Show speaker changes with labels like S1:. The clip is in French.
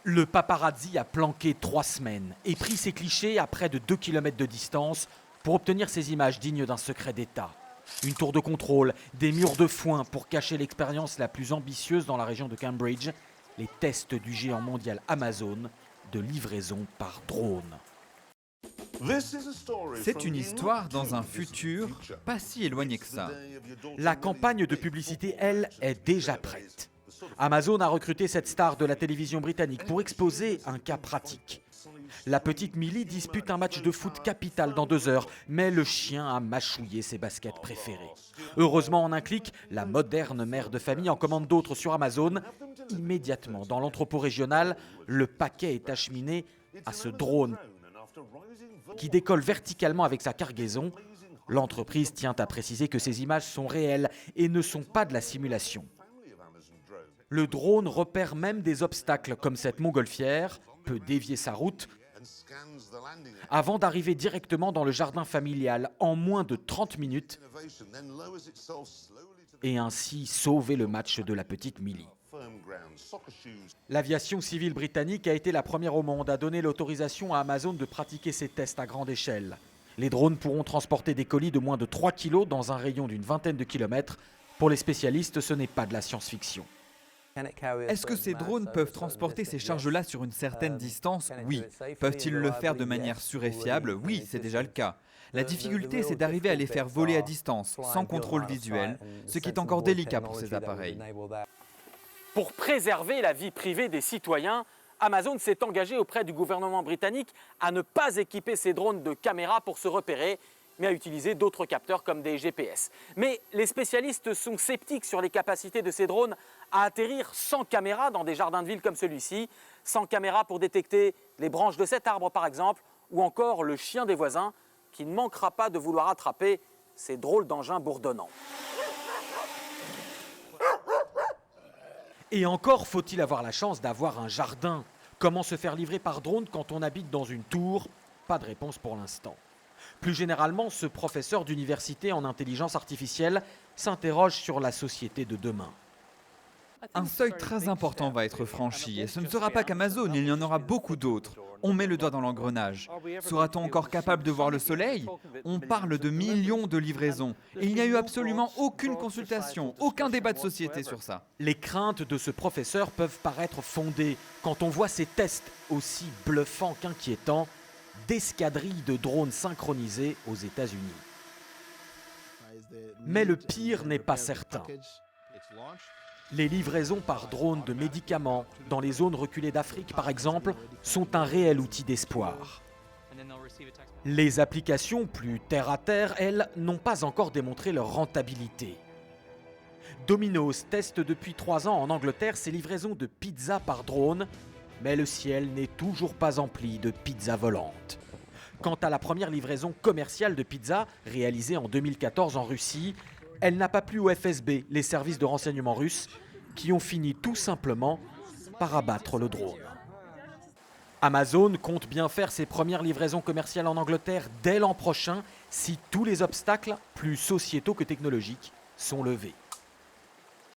S1: Le paparazzi a planqué 3 semaines et pris ses clichés à près de 2 km de distance pour obtenir ces images dignes d'un secret d'État. Une tour de contrôle, des murs de foin pour cacher l'expérience la plus ambitieuse dans la région de Cambridge, les tests du géant mondial Amazon de livraison par drone.
S2: C'est une histoire dans un futur pas si éloigné que ça.
S1: La campagne de publicité, elle, est déjà prête. Amazon a recruté cette star de la télévision britannique pour exposer un cas pratique. La petite Millie dispute un match de foot capital dans 2 heures, mais le chien a mâchouillé ses baskets préférées. Heureusement, en un clic, la moderne mère de famille en commande d'autres sur Amazon. Immédiatement, dans l'entrepôt régional, le paquet est acheminé à ce drone qui décolle verticalement avec sa cargaison. L'entreprise tient à préciser que ces images sont réelles et ne sont pas de la simulation. Le drone repère même des obstacles comme cette montgolfière, peut dévier sa route avant d'arriver directement dans le jardin familial en moins de 30 minutes et ainsi sauver le match de la petite Millie. L'aviation civile britannique a été la première au monde à donner l'autorisation à Amazon de pratiquer ces tests à grande échelle. Les drones pourront transporter des colis de moins de 3 kg dans un rayon d'une vingtaine de kilomètres. Pour les spécialistes, ce n'est pas de la science-fiction.
S2: Est-ce que ces drones peuvent transporter ces charges-là sur une certaine distance? Oui. Peuvent-ils le faire de manière sûre et fiable? Oui, c'est déjà le cas. La difficulté, c'est d'arriver à les faire voler à distance, sans contrôle visuel, ce qui est encore délicat pour ces appareils.
S1: Pour préserver la vie privée des citoyens, Amazon s'est engagé auprès du gouvernement britannique à ne pas équiper ses drones de caméras pour se repérer, mais à utiliser d'autres capteurs comme des GPS. Mais les spécialistes sont sceptiques sur les capacités de ces drones à atterrir sans caméra dans des jardins de ville comme celui-ci, sans caméra pour détecter les branches de cet arbre par exemple, ou encore le chien des voisins qui ne manquera pas de vouloir attraper ces drôles d'engins bourdonnants. Et encore faut-il avoir la chance d'avoir un jardin. Comment se faire livrer par drone quand on habite dans une tour? Pas de réponse pour l'instant. Plus généralement, ce professeur d'université en intelligence artificielle s'interroge sur la société de demain.
S2: Un seuil très important va être franchi, et ce ne sera pas qu'Amazon, il y en aura beaucoup d'autres. On met le doigt dans l'engrenage. Sera-t-on encore capable de voir le soleil? On parle de millions de livraisons, et il n'y a eu absolument aucune consultation, aucun débat de société sur ça.
S1: Les craintes de ce professeur peuvent paraître fondées quand on voit ces tests aussi bluffants qu'inquiétants d'escadrilles de drones synchronisés aux États-Unis. Mais le pire n'est pas certain. Les livraisons par drone de médicaments dans les zones reculées d'Afrique, par exemple, sont un réel outil d'espoir. Les applications plus terre-à-terre, elles, n'ont pas encore démontré leur rentabilité. Domino's teste depuis 3 ans en Angleterre ses livraisons de pizza par drone, mais le ciel n'est toujours pas empli de pizzas volantes. Quant à la première livraison commerciale de pizza, réalisée en 2014 en Russie, elle n'a pas plu au FSB, les services de renseignement russes, qui ont fini tout simplement par abattre le drone. Amazon compte bien faire ses premières livraisons commerciales en Angleterre dès l'an prochain, si tous les obstacles, plus sociétaux que technologiques, sont levés.